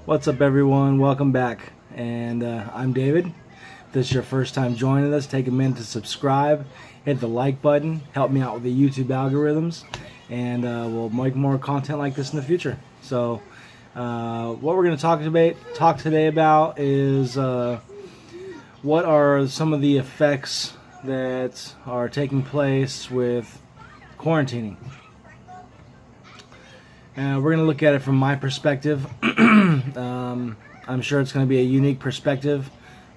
What's up, everyone? Welcome back. And I'm David. If this is your first time joining us, take a minute to subscribe, hit the like button, help me out with the YouTube algorithms, and we'll make more content like this in the future. So what we're going to talk today about is what are some of the effects that are taking place with quarantining. We're going to look at it from my perspective. I'm sure it's going to be a unique perspective.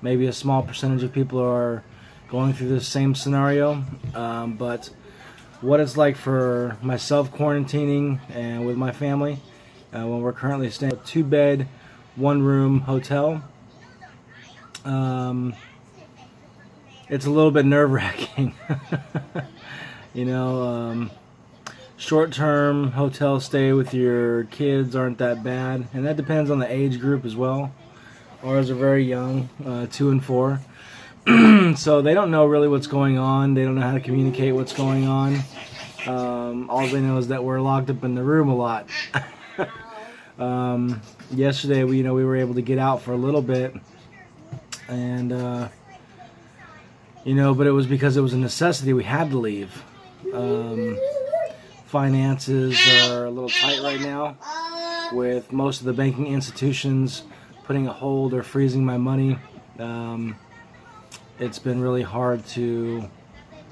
Maybe a small percentage of people are going through the same scenario. But what it's like for myself quarantining and with my family when we're currently staying in a 2-bed, 1-room hotel. It's a little bit nerve-wracking. Short-term hotel stay with your kids aren't that bad, and that depends on the age group as well. Ours are very young, 2 and 4, so they don't know really what's going on. They don't know how to communicate what's going on. All they know is that we're locked up in the room a lot. Yesterday, we were able to get out for a little bit, and but it was because it was a necessity. We had to leave. Finances are a little tight right now, with most of the banking institutions putting a hold or freezing my money. It's been really hard to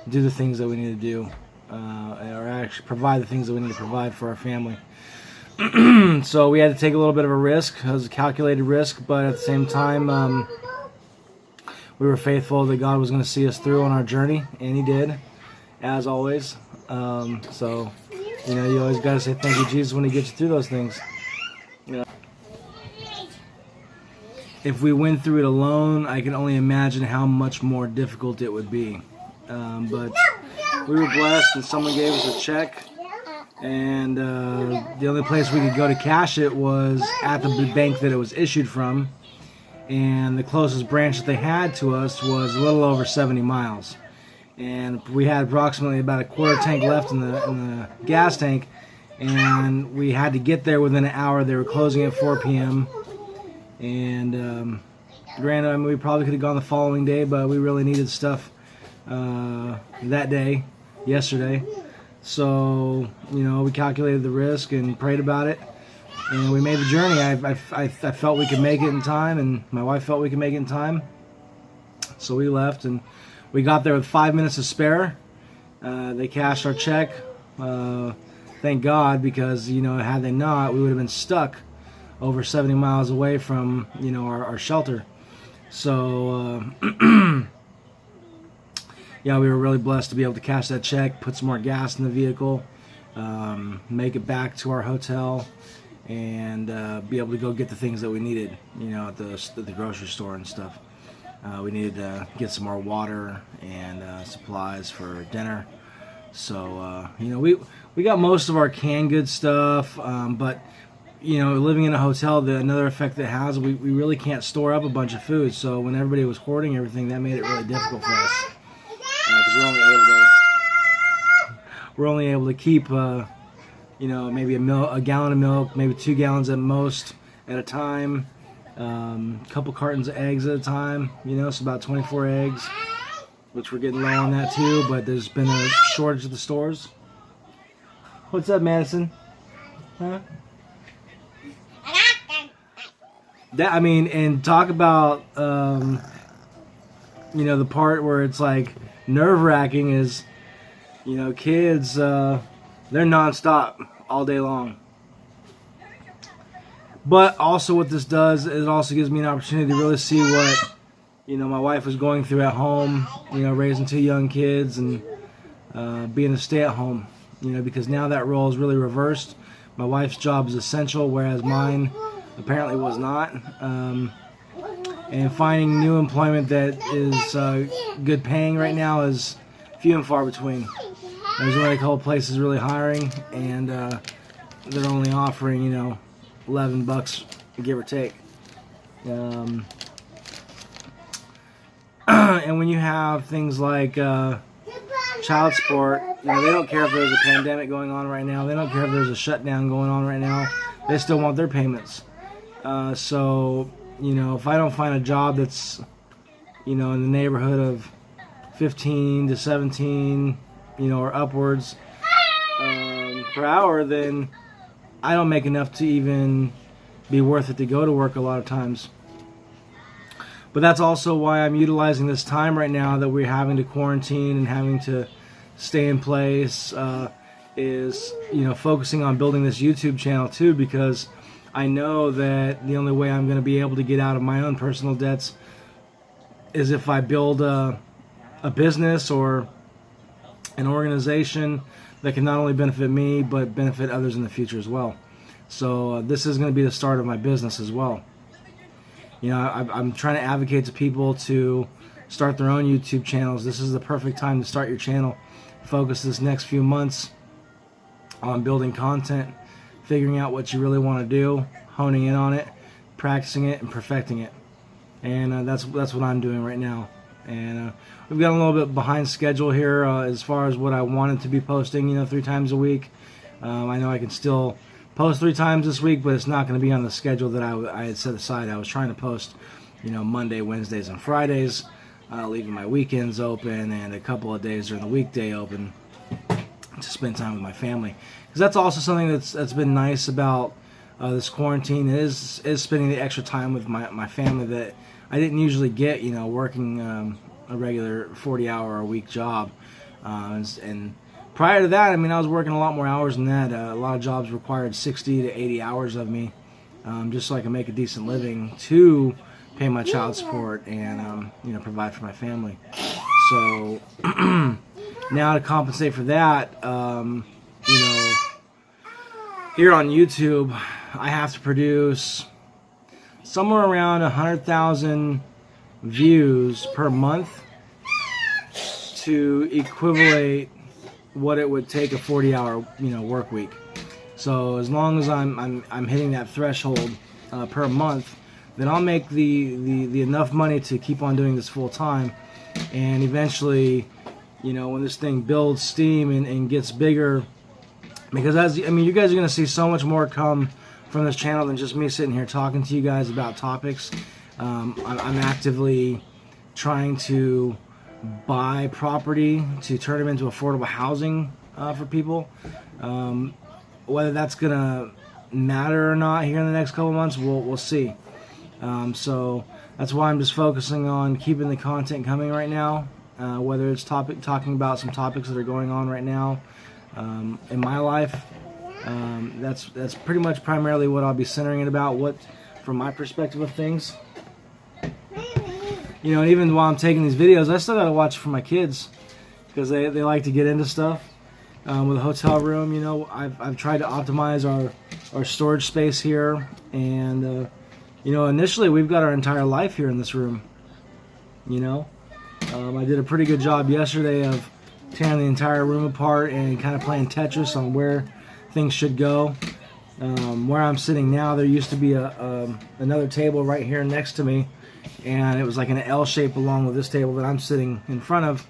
do the things that we need to do, or actually provide the things that we need to provide for our family. So we had to take a little bit of a risk. It was a calculated risk, but at the same time, we were faithful that God was going to see us through on our journey, and He did, as always. So you always got to say thank you, Jesus, when He gets you through those things. If we went through it alone, I can only imagine how much more difficult it would be. But we were blessed, and someone gave us a check, and the only place we could go to cash it was at the bank that it was issued from, and the closest branch that they had to us was a little over 70 miles. And we had approximately about a quarter tank left in the gas tank, and we had to get there within an hour. They were closing at 4 p.m. And granted, we probably could have gone the following day, but we really needed stuff that day, yesterday. So we calculated the risk and prayed about it, and we made the journey. I felt we could make it in time, and my wife felt we could make it in time. So we left, and we got there with 5 minutes to spare. They cashed our check. Thank God, because had they not, we would have been stuck over 70 miles away from our shelter. So yeah, we were really blessed to be able to cash that check, put some more gas in the vehicle, make it back to our hotel, and be able to go get the things that we needed, at the grocery store and stuff. We needed to get some more water and supplies for dinner. So we got most of our canned goods stuff, but living in a hotel, another effect that has, we really can't store up a bunch of food. So when everybody was hoarding everything, that made it really difficult for us, because we're only able to keep maybe a gallon of milk, maybe 2 gallons at most at a time. Couple cartons of eggs at a time, so about 24 eggs, which we're getting low on that too, but there's been a shortage at the stores. What's up, Madison? Huh? And talk about, the part where it's like nerve-wracking is, kids, they're nonstop all day long. But also what this does, it also gives me an opportunity to really see what, my wife was going through at home, raising 2 young kids and being a stay-at-home, because now that role is really reversed. My wife's job is essential, whereas mine apparently was not. And finding new employment that is good paying right now is few and far between. There's only a couple places really hiring, and they're only offering, $11, give or take. And when you have things like child support, they don't care if there's a pandemic going on right now. They don't care if there's a shutdown going on right now. They still want their payments. So, you know, if I don't find a job that's, you know, in the neighborhood of 15 to 17, you know, or upwards per hour, then I don't make enough to even be worth it to go to work a lot of times. But that's also why I'm utilizing this time right now that we're having to quarantine and having to stay in place, is, you know, focusing on building this YouTube channel too, because I know that the only way I'm going to be able to get out of my own personal debts is if I build a business or an organization that can not only benefit me but benefit others in the future as well. So this is going to be the start of my business as well. You know, I'm trying to advocate to people to start their own YouTube channels. This is the perfect time to start your channel. Focus this next few months on building content, figuring out what you really want to do, honing in on it, practicing it, and perfecting it. And that's what I'm doing right now. And we've got a little bit behind schedule here as far as what I wanted to be posting, you know, 3 times a week. I know I can still post 3 times this week, but it's not going to be on the schedule that I had set aside. I was trying to post, you know, Monday, Wednesdays, and Fridays, leaving my weekends open and a couple of days during the weekday open to spend time with my family. Because that's also something that's been nice about this quarantine is spending the extra time with my family that I didn't usually get, you know, working a regular 40-hour-a-week job. And prior to that, I mean, I was working a lot more hours than that. A lot of jobs required 60 to 80 hours of me, just so I can make a decent living to pay my child support and, you know, provide for my family. So now to compensate for that, you know, here on YouTube, I have to produce somewhere around 100,000 views per month to equivalent what it would take a 40-hour, you know, work week. So as long as I'm hitting that threshold per month, then I'll make the enough money to keep on doing this full time. And eventually, you know, when this thing builds steam and gets bigger, because you guys are going to see so much more come from this channel than just me sitting here talking to you guys about topics. I'm actively trying to buy property to turn them into affordable housing for people. Whether that's going to matter or not here in the next couple months, we'll see. So that's why I'm just focusing on keeping the content coming right now. Whether it's talking about some topics that are going on right now in my life. That's pretty much primarily what I'll be centering it about, what from my perspective of things. You know, even while I'm taking these videos, I still gotta watch for my kids because they like to get into stuff. With a hotel room, you know, I've tried to optimize our storage space here, and you know, initially we've got our entire life here in this room. You know, I did a pretty good job yesterday of tearing the entire room apart and kind of playing Tetris on where things should go. Where I'm sitting now, there used to be another table right here next to me, and it was like an L shape along with this table that I'm sitting in front of,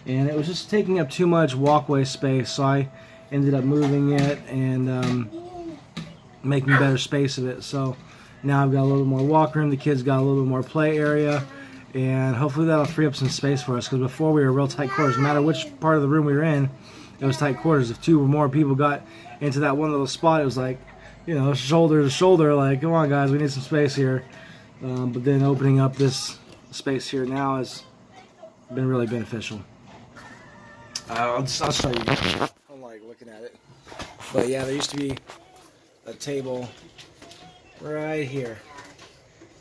and it was just taking up too much walkway space, so I ended up moving it and making better space of it. So now I've got a little bit more walk room, the kids got a little bit more play area, and hopefully that'll free up some space for us, because before we were real tight quarters. No matter which part of the room we were in, it was tight quarters. If 2 or more people got into that one little spot, it was like, you know, shoulder to shoulder, like, come on guys, we need some space here. But then opening up this space here now has been really beneficial. I'll show you. I'm like looking at it. But yeah, there used to be a table right here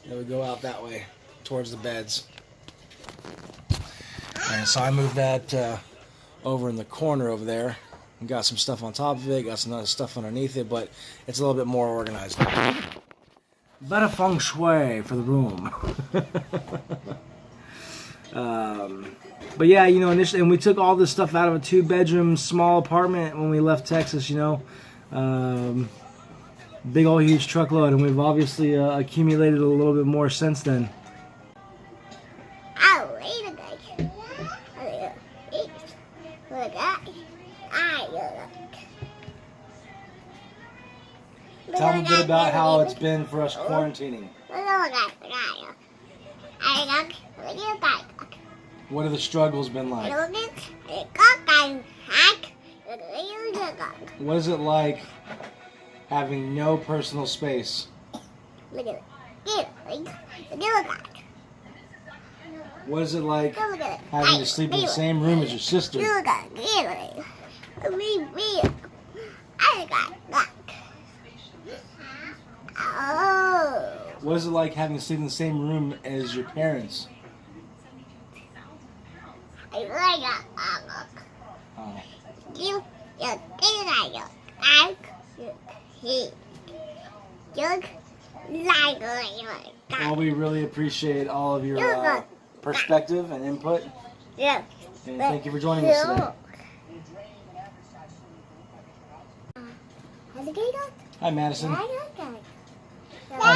that would go out that way towards the beds. And so I moved that over in the corner over there. And got some stuff on top of it, got some other stuff underneath it, but it's a little bit more organized. Better feng shui for the room. But yeah, you know, initially, and we took all this stuff out of a 2-bedroom small apartment when we left Texas, you know. Big old huge truckload, and we've obviously accumulated a little bit more since then. Tell them a bit about how it's been for us quarantining. What have the struggles been like? What is it like having no personal space? What is it like having to sleep in the same room as your sister? What is it like having to sleep in the same room as your parents? Well, we really appreciate all of your perspective and input. Yeah. And thank you for joining us today. Hi, Madison. Hi,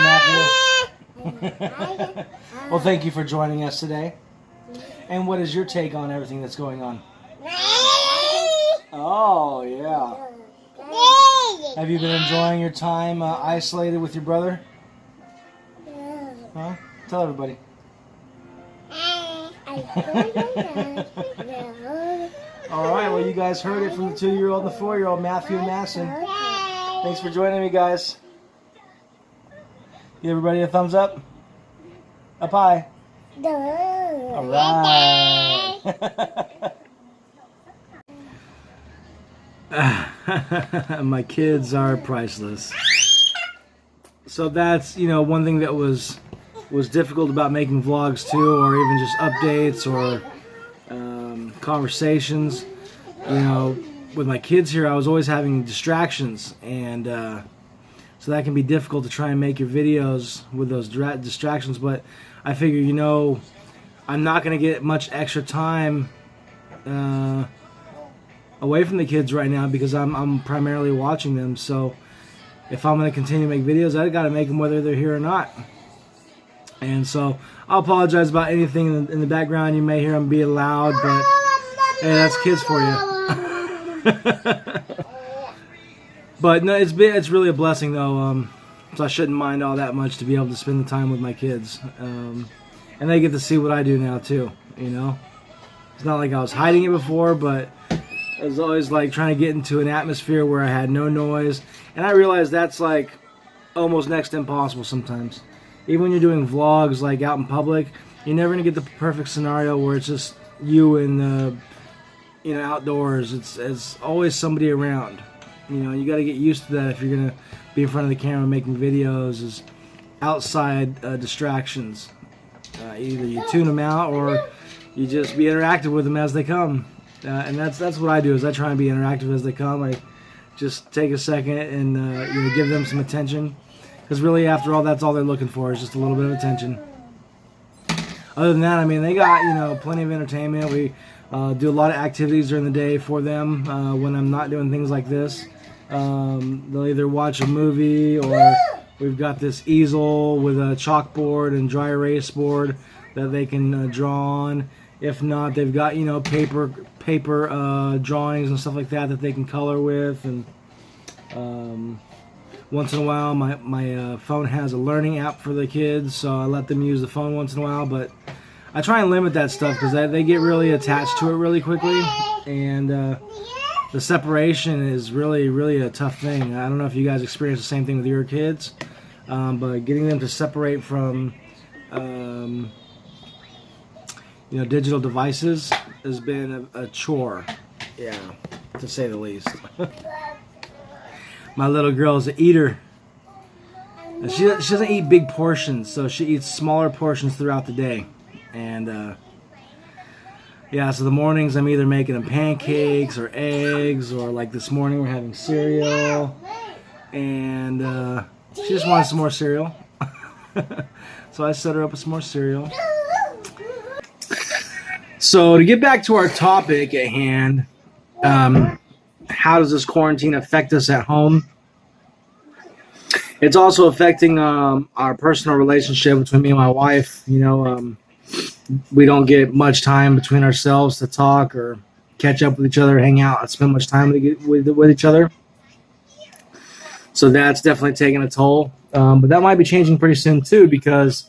Matthew. Well, thank you for joining us today. And what is your take on everything that's going on? Oh, yeah. Have you been enjoying your time isolated with your brother? Huh? Tell everybody. All right, well, you guys heard it from the 2-year-old and the 4-year-old, Matthew and Madison. Thanks for joining me, guys. Give everybody a thumbs up. Up high. All right. My kids are priceless. So that's, one thing that was difficult about making vlogs too, or even just updates or conversations. With my kids here, I was always having distractions, and so that can be difficult to try and make your videos with those distractions. But I figure, I'm not going to get much extra time away from the kids right now because I'm primarily watching them. So if I'm going to continue to make videos, I got to make them whether they're here or not. And so I'll apologize about anything in the background. You may hear them being loud, but hey, that's kids for you. But no, it's really a blessing though. So I shouldn't mind all that much to be able to spend the time with my kids, and they get to see what I do now too. It's not like I was hiding it before, but I was always like trying to get into an atmosphere where I had no noise, and I realized that's like almost next to impossible sometimes. Even when you're doing vlogs like out in public, you're never gonna get the perfect scenario where it's just you and the outdoors. It's always somebody around. You got to get used to that if you're gonna be in front of the camera making videos. Is outside distractions. Either you tune them out or you just be interactive with them as they come. And that's what I do. Is I try and be interactive as they come. I just take a second and give them some attention. Because really, after all, that's all they're looking for is just a little bit of attention. Other than that, I mean, they got plenty of entertainment. We do a lot of activities during the day for them when I'm not doing things like this. They'll either watch a movie, or we've got this easel with a chalkboard and dry erase board that they can draw on. If not, they've got paper drawings and stuff like that they can color with. And once in a while, my phone has a learning app for the kids, so I let them use the phone once in a while. But I try and limit that stuff because they get really attached to it really quickly, and the separation is really, really a tough thing. I don't know if you guys experience the same thing with your kids, but getting them to separate from digital devices has been a chore, yeah, to say the least. My little girl is an eater. She doesn't eat big portions, so she eats smaller portions throughout the day. And yeah, so the mornings I'm either making them pancakes or eggs, or like this morning we're having cereal, and she just wanted some more cereal. So I set her up with some more cereal. So to get back to our topic at hand, how does this quarantine affect us at home? It's also affecting our personal relationship between me and my wife. We don't get much time between ourselves to talk or catch up with each other, hang out, and spend much time with each other. So that's definitely taking a toll. But that might be changing pretty soon too, because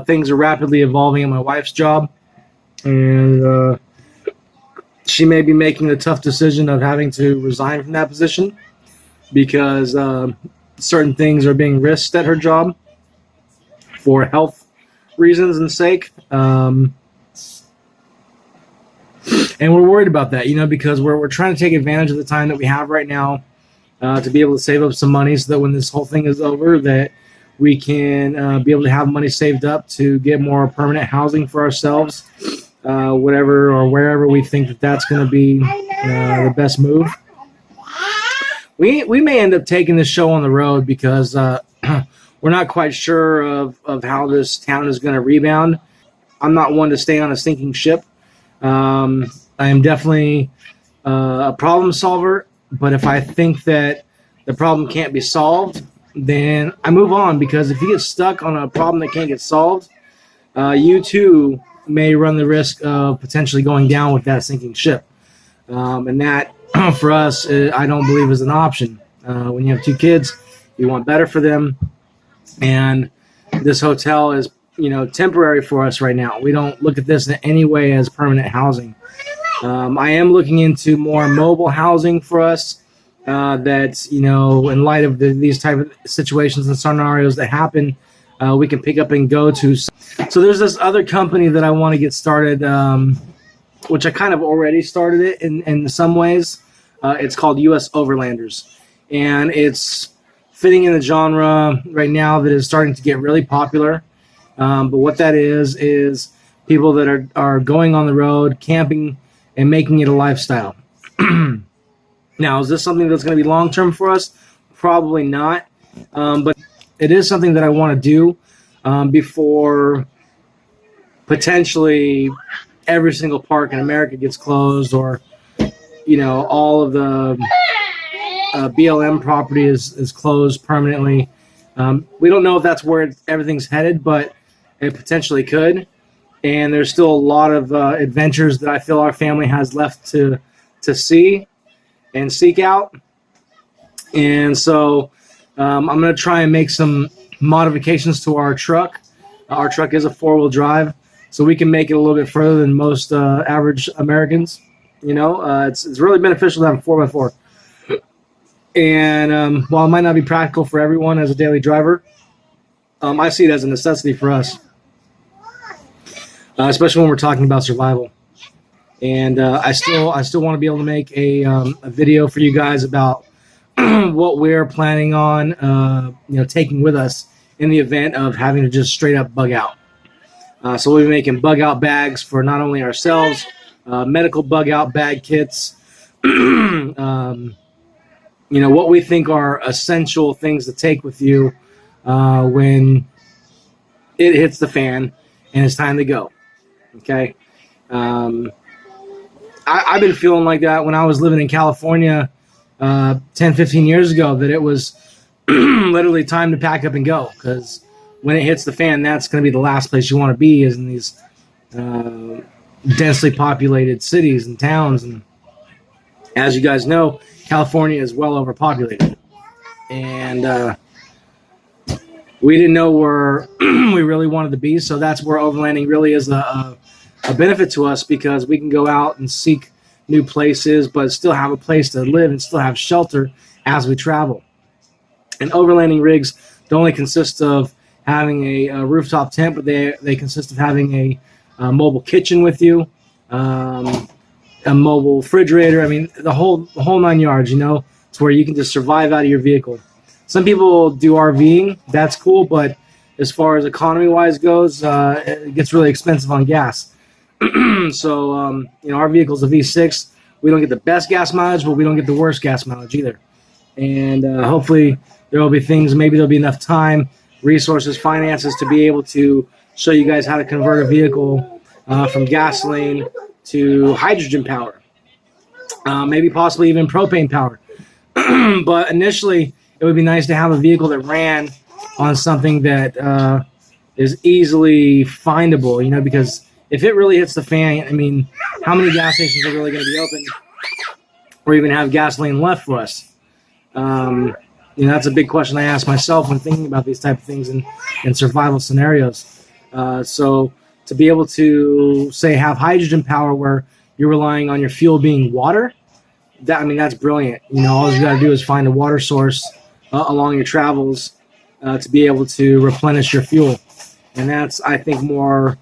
things are rapidly evolving in my wife's job, and she may be making the tough decision of having to resign from that position because certain things are being risked at her job for health reasons and sake. And we're worried about that, because we're trying to take advantage of the time that we have right now to be able to save up some money so that when this whole thing is over, that we can be able to have money saved up to get more permanent housing for ourselves, whatever or wherever we think that that's going to be the best move. We may end up taking this show on the road because we're not quite sure of how this town is going to rebound. I'm not one to stay on a sinking ship. I am definitely a problem solver, but if I think that the problem can't be solved, then I move on, because if you get stuck on a problem that can't get solved, you too may run the risk of potentially going down with that sinking ship. And that, for us, I don't believe is an option. When you have 2 kids, you want better for them, and this hotel is temporary for us right now. We don't look at this in any way as permanent housing. I am looking into more mobile housing for us. That's in light of these type of situations and scenarios that happen, we can pick up and go to. So there's this other company that I want to get started, which I kind of already started it in some ways. It's called U.S. Overlanders, and it's fitting in the genre right now that is starting to get really popular. But what that is people that are going on the road, camping, and making it a lifestyle. Now, is this something that's going to be long-term for us? Probably not. But it is something that I want to do before potentially every single park in America gets closed, or, all of the BLM property is closed permanently. We don't know if that's where everything's headed, but it potentially could. And there's still a lot of adventures that I feel our family has left to see and seek out. And so I'm going to try and make some modifications to our truck. Our truck is a 4-wheel drive, so we can make it a little bit further than most average Americans. It's really beneficial to have a 4x4. And while it might not be practical for everyone as a daily driver, I see it as a necessity for us, especially when we're talking about survival. And I still want to be able to make a video for you guys about what we're planning on, taking with us in the event of having to just straight up bug out. So we'll be making bug out bags for not only ourselves, medical bug out bag kits, what we think are essential things to take with you when it hits the fan and it's time to go. Okay. I've been feeling like that when I was living in California 10, 15 years ago, that it was literally time to pack up and go, because when it hits the fan, that's going to be the last place you want to be, is in these densely populated cities and towns. And as you guys know, California is well overpopulated. And we didn't know where we really wanted to be, so that's where overlanding really is a benefit to us, because we can go out and seek new places, but still have a place to live and still have shelter as we travel. And overlanding rigs don't only consist of having a rooftop tent, but they consist of having a mobile kitchen with you, a mobile refrigerator. I mean, the whole 9 yards. It's where you can just survive out of your vehicle. Some people do RVing. That's cool, but as far as economy-wise goes, it gets really expensive on gas. So, our vehicle's a V6. We don't get the best gas mileage, but we don't get the worst gas mileage either. And hopefully there will be things, maybe there'll be enough time, resources, finances to be able to show you guys how to convert a vehicle from gasoline to hydrogen power. Maybe possibly even propane power. But initially, it would be nice to have a vehicle that ran on something that is easily findable, because if it really hits the fan, I mean, how many gas stations are really going to be open or even have gasoline left for us? That's a big question I ask myself when thinking about these type of things in survival scenarios. So to be able to say have hydrogen power where you're relying on your fuel being water, that's brilliant. All you got to do is find a water source along your travels to be able to replenish your fuel, and that's, I think, more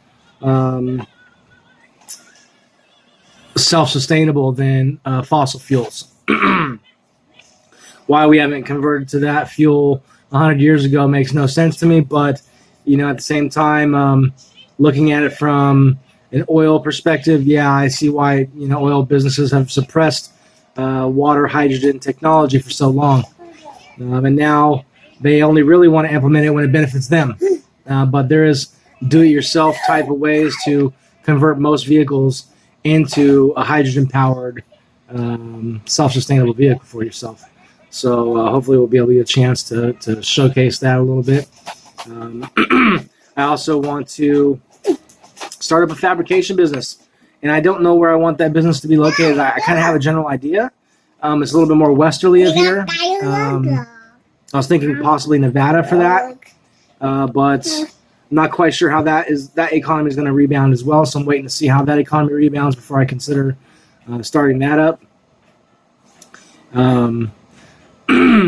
self-sustainable than fossil fuels. Why we haven't converted to that fuel 100 years ago makes no sense to me, but at the same time, looking at it from an oil perspective, yeah, I see why oil businesses have suppressed water hydrogen technology for so long, and now they only really want to implement it when it benefits them. But there is do-it-yourself type of ways to convert most vehicles into a hydrogen-powered, self-sustainable vehicle for yourself. So hopefully we'll be able to get a chance to showcase that a little bit. I also want to start up a fabrication business, and I don't know where I want that business to be located. I kind of have a general idea. It's a little bit more westerly of here. I was thinking possibly Nevada for that, but I'm not quite sure how that economy is going to rebound as well. So I'm waiting to see how that economy rebounds before I consider starting that up.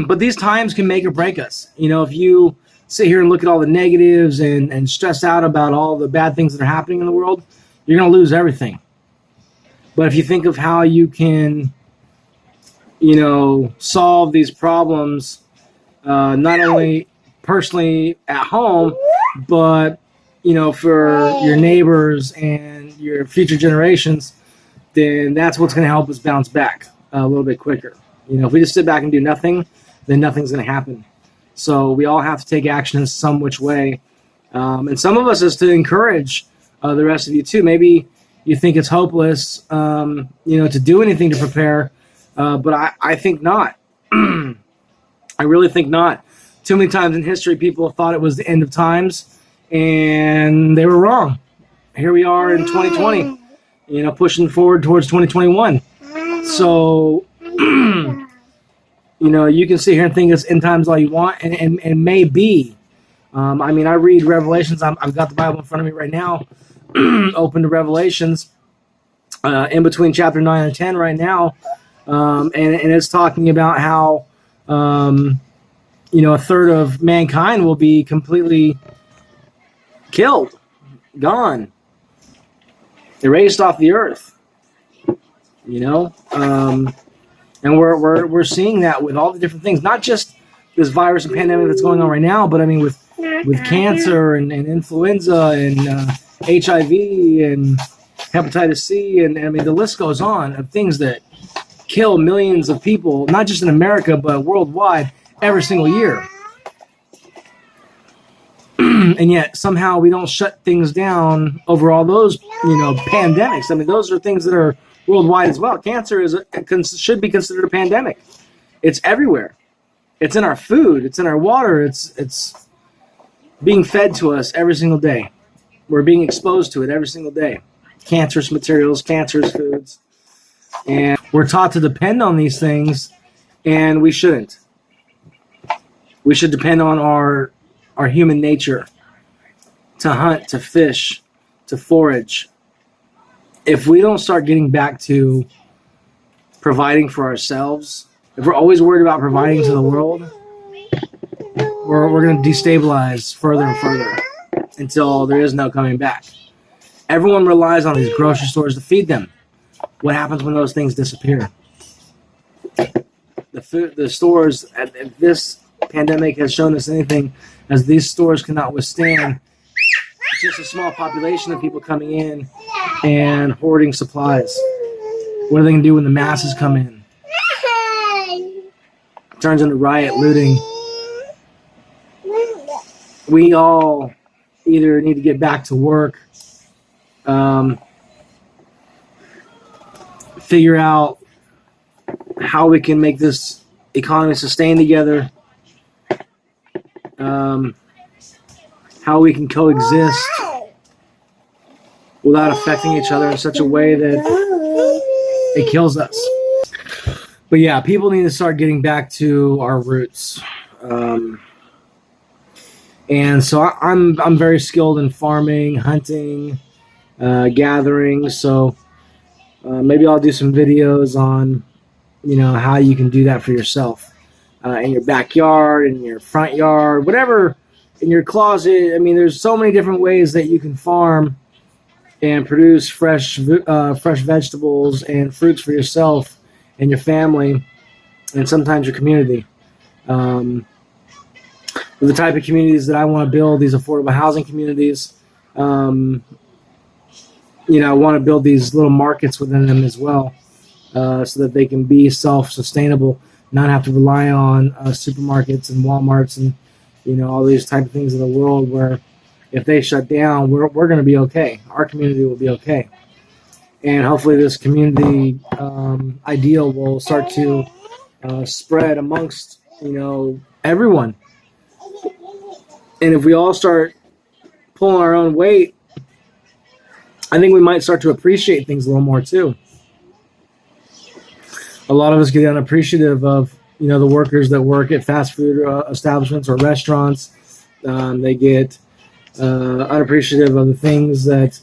But these times can make or break us. If you sit here and look at all the negatives and stress out about all the bad things that are happening in the world, you're going to lose everything. But if you think of how you can, solve these problems, not only personally at home, but, for your neighbors and your future generations, then that's what's going to help us bounce back a little bit quicker. If we just sit back and do nothing, then nothing's going to happen. So we all have to take action in some which way. And some of us is to encourage the rest of you too. Maybe you think it's hopeless, to do anything to prepare. But I think not. I really think not. Too many times in history, people have thought it was the end of times, and they were wrong. Here we are in 2020, pushing forward towards 2021. So, you can sit here and think it's end times all you want, and it may be. I read Revelations. I've got the Bible in front of me right now, open to Revelations, in between chapter 9 and 10 right now, and it's talking about how, a third of mankind will be completely killed, gone, erased off the earth. And we're seeing that with all the different things, not just this virus and pandemic that's going on right now, but with cancer and influenza and HIV and hepatitis C, and the list goes on of things that kill millions of people, not just in America, but worldwide every single year. And yet somehow we don't shut things down over all those, pandemics. Those are things that are worldwide as well. Cancer should be considered a pandemic. It's everywhere. It's in our food. It's in our water. It's being fed to us every single day. We're being exposed to it every single day. Cancerous materials, cancerous foods. And we're taught to depend on these things, and we shouldn't. We should depend on our human nature to hunt, to fish, to forage. If we don't start getting back to providing for ourselves, if we're always worried about providing to the world, we're going to destabilize further and further until there is no coming back. Everyone relies on these grocery stores to feed them. What happens when those things disappear? The stores, if this pandemic has shown us anything, as these stores cannot withstand just a small population of people coming in and hoarding supplies. What are they going to do when the masses come in? It turns into riot, looting. We all either need to get back to work, figure out how we can make this economy sustain together, how we can coexist without affecting each other in such a way that it kills us. But yeah, people need to start getting back to our roots. And so I'm very skilled in farming, hunting, gathering. So maybe I'll do some videos on how you can do that for yourself in your backyard, in your front yard, whatever, in your closet. I mean, there's so many different ways that you can farm and produce fresh vegetables and fruits for yourself and your family, and sometimes your community. The type of communities that I want to build, these affordable housing communities, I want to build these little markets within them as well, so that they can be self-sustainable, not have to rely on supermarkets and Walmarts and all these type of things in the world where if they shut down, we're going to be okay. Our community will be okay. And hopefully this community ideal will start to spread amongst, everyone. And if we all start pulling our own weight, I think we might start to appreciate things a little more too. A lot of us get unappreciative of, the workers that work at fast food establishments or restaurants. They get unappreciative of the things that,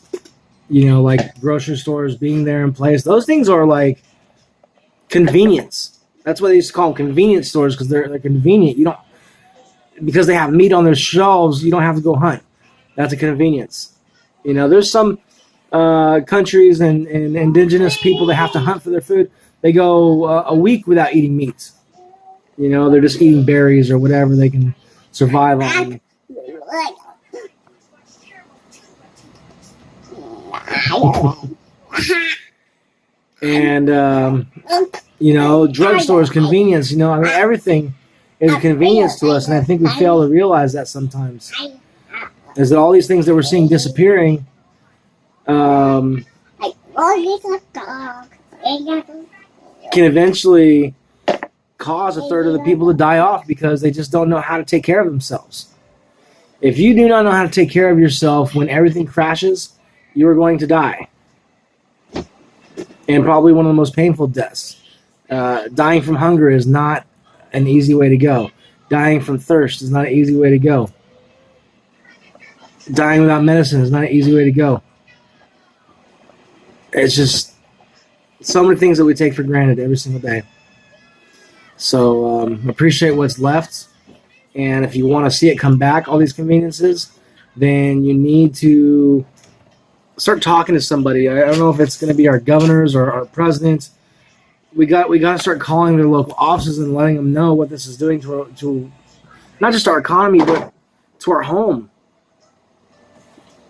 like grocery stores being there in place. Those things are like convenience. That's what they used to call them, convenience stores, because they're convenient. Because they have meat on their shelves, you don't have to go hunt. That's a convenience. There's some countries and indigenous people that have to hunt for their food. They go a week without eating meat. They're just eating berries or whatever they can survive on. And, drugstores, convenience, everything is a convenience to us. And I think we fail to realize that sometimes. Is that all these things that we're seeing disappearing can eventually cause a third of the people to die off because they just don't know how to take care of themselves. If you do not know how to take care of yourself when everything crashes, you are going to die. And probably one of the most painful deaths. Dying from hunger is not an easy way to go. Dying from thirst is not an easy way to go. Dying without medicine is not an easy way to go. It's just so many things that we take for granted every single day. So appreciate what's left. And if you want to see it come back, all these conveniences, then you need to start talking to somebody. I don't know if it's going to be our governors or our president. We got to start calling their local offices and letting them know what this is doing to not just our economy, but to our home.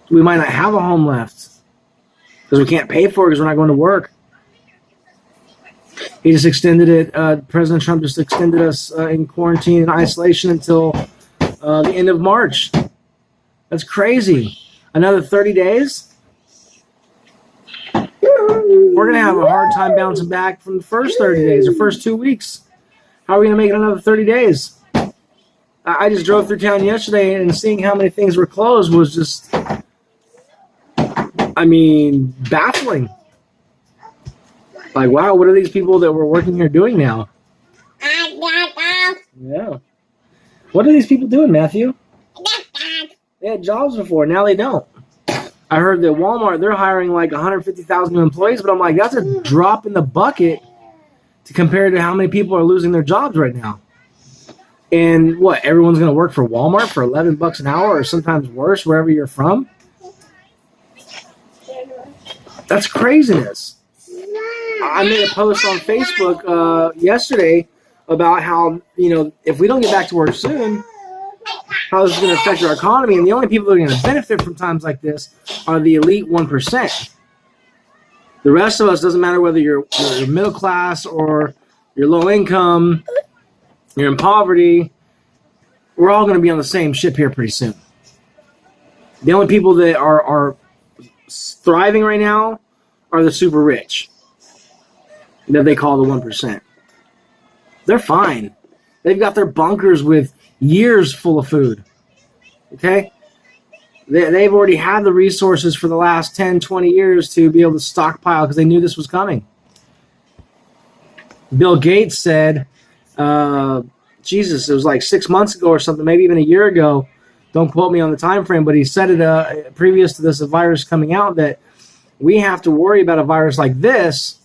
We might not have a home left because we can't pay for it because we're not going to work. He just extended it. President Trump just extended us in quarantine and isolation until the end of March. That's crazy. Another 30 days? We're going to have a hard time bouncing back from the first 30 days or first 2 weeks. How are we going to make it another 30 days? I just drove through town yesterday and seeing how many things were closed was just, baffling. Like, wow, what are these people that were working here doing now? Yeah. What are these people doing, Matthew? They had jobs before. Now they don't. I heard that Walmart, they're hiring like 150,000 new employees, but I'm like, that's a drop in the bucket to compare to how many people are losing their jobs right now. And what, everyone's going to work for Walmart for $11 an hour or sometimes worse wherever you're from? That's craziness. I made a post on Facebook yesterday about how, if we don't get back to work soon, how this is going to affect our economy. And the only people that are going to benefit from times like this are the elite 1%. The rest of us, doesn't matter whether you're middle class or you're low income, you're in poverty, we're all going to be on the same ship here pretty soon. The only people that are thriving right now are the super rich that they call the 1%. They're fine. They've got their bunkers with years full of food. Okay? They've already had the resources for the last 10, 20 years to be able to stockpile because they knew this was coming. Bill Gates said, Jesus, it was like 6 months ago or something, maybe even a year ago. Don't quote me on the time frame, but he said it previous to this virus coming out that we have to worry about a virus like this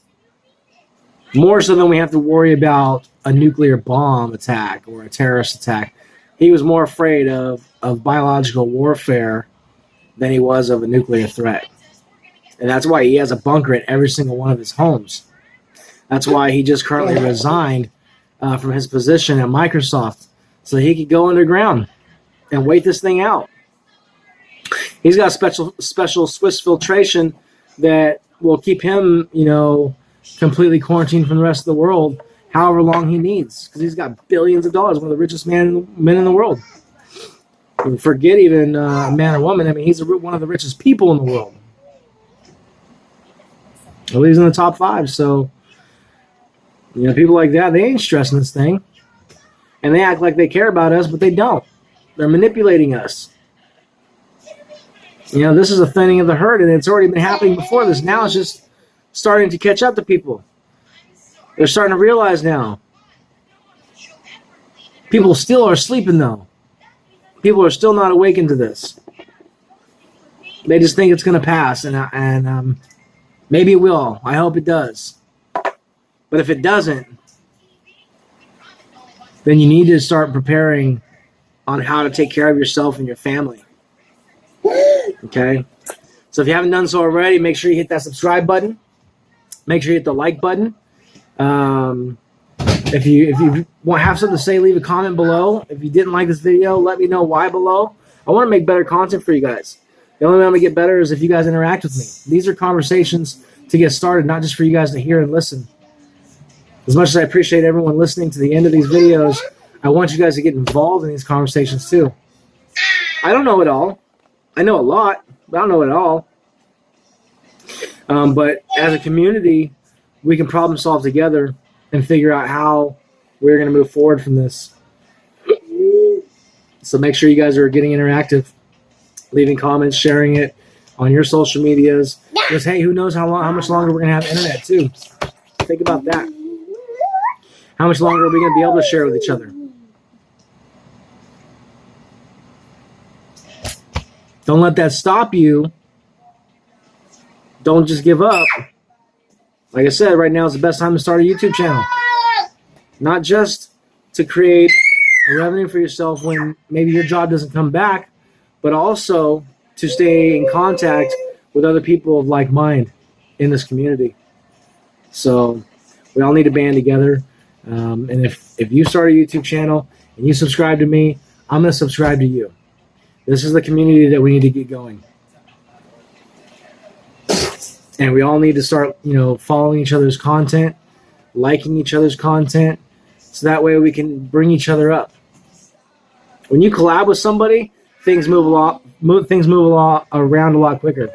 more so than we have to worry about a nuclear bomb attack or a terrorist attack. He was more afraid of biological warfare than he was of a nuclear threat. And that's why he has a bunker at every single one of his homes. That's why he just currently resigned from his position at Microsoft so he could go underground and wait this thing out. He's got special Swiss filtration that will keep him, completely quarantined from the rest of the world however long he needs, because he's got billions of dollars, one of the richest men in the world. Forget even a man or woman. I mean, he's one of the richest people in the world. Well, he's in the top 5. So, people like that, they ain't stressing this thing. And they act like they care about us, but they don't. They're manipulating us. This is a thinning of the herd, and it's already been happening before this. Now it's just starting to catch up to people. They're starting to realize now. People still are sleeping, though. People are still not awakened to this. They just think it's going to pass, and maybe it will. I hope it does. But if it doesn't, then you need to start preparing on how to take care of yourself and your family. Okay? So if you haven't done so already, make sure you hit that subscribe button. Make sure you hit the like button. If you have something to say, leave a comment below. If you didn't like this video, let me know why below. I want to make better content for you guys. The only way I'm going to get better is if you guys interact with me. These are conversations to get started, not just for you guys to hear and listen. As much as I appreciate everyone listening to the end of these videos, I want you guys to get involved in these conversations too. I don't know it all. I know a lot, but I don't know it all. But as a community, we can problem solve together and figure out how we're going to move forward from this. So make sure you guys are getting interactive, leaving comments, sharing it on your social medias. Because, hey, who knows how much longer we're going to have internet too. Think about that. How much longer are we going to be able to share with each other? Don't let that stop you. Don't just give up. Like I said, right now is the best time to start a YouTube channel. Not just to create a revenue for yourself when maybe your job doesn't come back, but also to stay in contact with other people of like mind in this community. So we all need to band together. And if you start a YouTube channel and you subscribe to me, I'm going to subscribe to you. This is the community that we need to get going. And we all need to start, following each other's content, liking each other's content, so that way we can bring each other up. When you collab with somebody, things move around a lot quicker.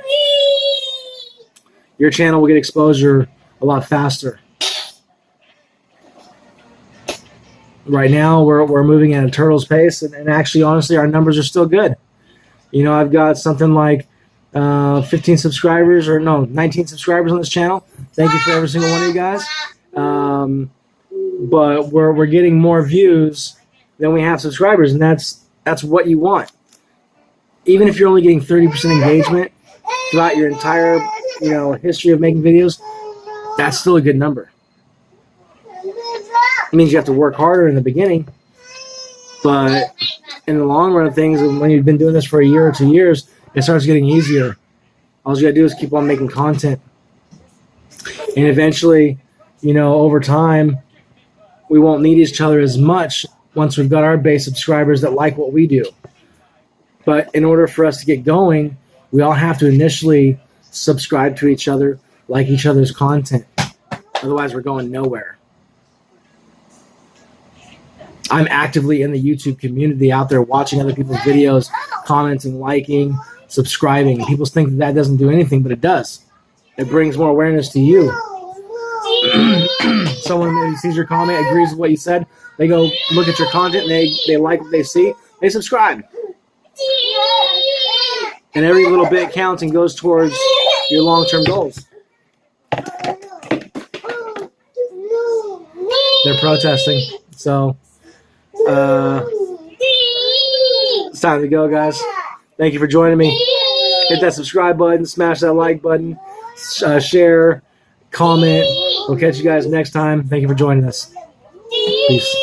Your channel will get exposure a lot faster. Right now, we're moving at a turtle's pace, and actually, honestly, our numbers are still good. I've got something like 19 subscribers on this channel. Thank you for every single one of you guys. But we're getting more views than we have subscribers, and that's what you want. Even if you're only getting 30% engagement throughout your entire history of making videos, that's still a good number. It means you have to work harder in the beginning, but in the long run of things, when you've been doing this for a year or 2 years, it starts getting easier. All you gotta do is keep on making content. And eventually, over time, we won't need each other as much once we've got our base subscribers that like what we do. But in order for us to get going, we all have to initially subscribe to each other, like each other's content. Otherwise, we're going nowhere. I'm actively in the YouTube community out there watching other people's videos, commenting, liking, subscribing. And people think that doesn't do anything, but it does. It brings more awareness to you. Someone maybe sees your comment, agrees with what you said. They go look at your content, and they like what they see. They subscribe. And every little bit counts and goes towards your long-term goals. They're protesting. So it's time to go, guys. Thank you for joining me. Hit that subscribe button, smash that like button, share, comment. We'll catch you guys next time. Thank you for joining us. Peace.